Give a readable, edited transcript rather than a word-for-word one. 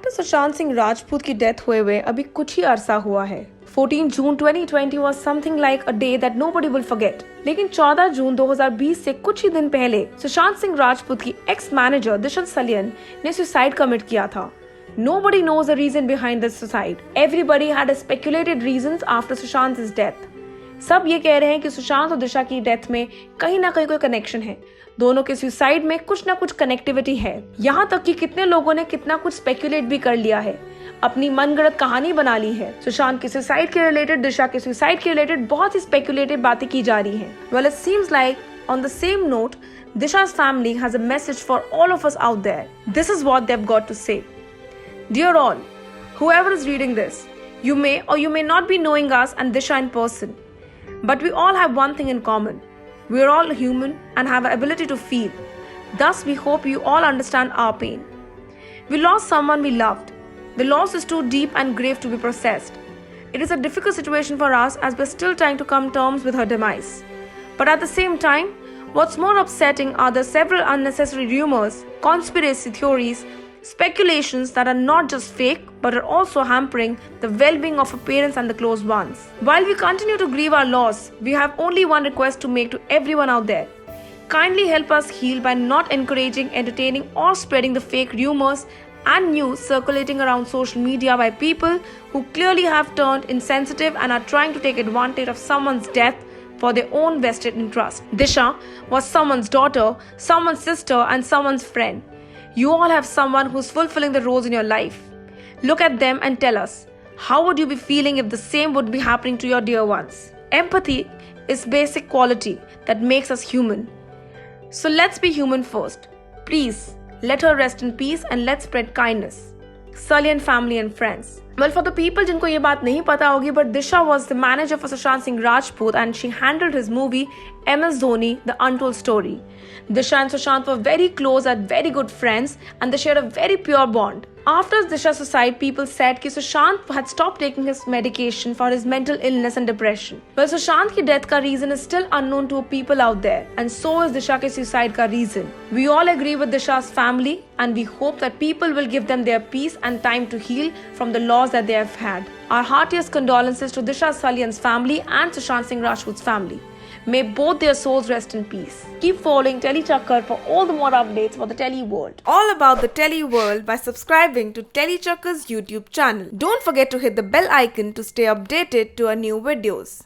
Actor Sushant Singh Rajput की death हुए अभी कुछ ही अरसा हुआ है। 14 जून 2020 was something like a day that nobody will forget। लेकिन 14 जून 2020 से कुछ ही दिन पहले सुशांत सिंह राजपूत की एक्स मैनेजर दिशा सलियन ने सुसाइड कमिट किया था। Nobody knows the reason behind this suicide। Everybody had speculated reasons after Sushant's death। सब ये कह रहे हैं कि सुशांत और दिशा की डेथ में कहीं ना कहीं कोई कनेक्शन है। दोनों के सुसाइड में कुछ ना कुछ कनेक्टिविटी है। यहाँ तक कि कितने लोगों ने कितना कुछ स्पेक्युलेट भी कर लिया है, अपनी मनगढ़ंत कहानी बना ली है। सुशांत के सुसाइड के रिलेटेड, दिशा के सुसाइड के रिलेटेड बहुत ही स्पेक्युलेटिव बातें की जा रही हैं। Well, it seems like on the same note, Disha's family has a message for all of us out there। This is what they've got to say। Dear all, whoever is reading this, you may or you may not be knowing us and Disha in person, but we all have one thing in common. We are all human and have an ability to feel. Thus, we hope you all understand our pain. We lost someone we loved. The loss is too deep and grave to be processed. It is a difficult situation for us as we're still trying to come to terms with her demise. But at the same time, what's more upsetting are the several unnecessary rumors, conspiracy theories, speculations that are not just fake but are also hampering the well-being of our parents and the close ones. While we continue to grieve our loss, we have only one request to make to everyone out there. Kindly help us heal by not encouraging, entertaining or spreading the fake rumors and news circulating around social media by people who clearly have turned insensitive and are trying to take advantage of someone's death for their own vested interest. Disha was someone's daughter, someone's sister and someone's friend. You all have someone who's fulfilling the roles in your life. Look at them and tell us, how would you be feeling if the same would be happening to your dear ones? Empathy is basic quality that makes us human. So let's be human first. Please, let her rest in peace and let's spread kindness. Salian family and friends. Well, for the people जिनको ये बात नहीं पता होगी, but Disha was the manager for Sushant Singh Rajput and she handled his movie MS Dhoni, The Untold Story. Disha and Sushant were very close and very good friends and they shared a very pure bond. After Disha's suicide, people said कि Sushant had stopped taking his medication for his mental illness and depression. Well, Sushant की death का reason is still unknown to people out there and so is Disha के suicide का reason. We all agree with Disha's family and we hope that people will give them their peace and time to heal from the loss that they have had. Our heartiest condolences to Disha Salian's family and Sushant Singh Rajput's family. May both their souls rest in peace. Keep following Telechakkar for all the more updates for the Tele World. All about the Tele World by subscribing to Telechakkar's YouTube channel. Don't forget to hit the bell icon to stay updated to our new videos.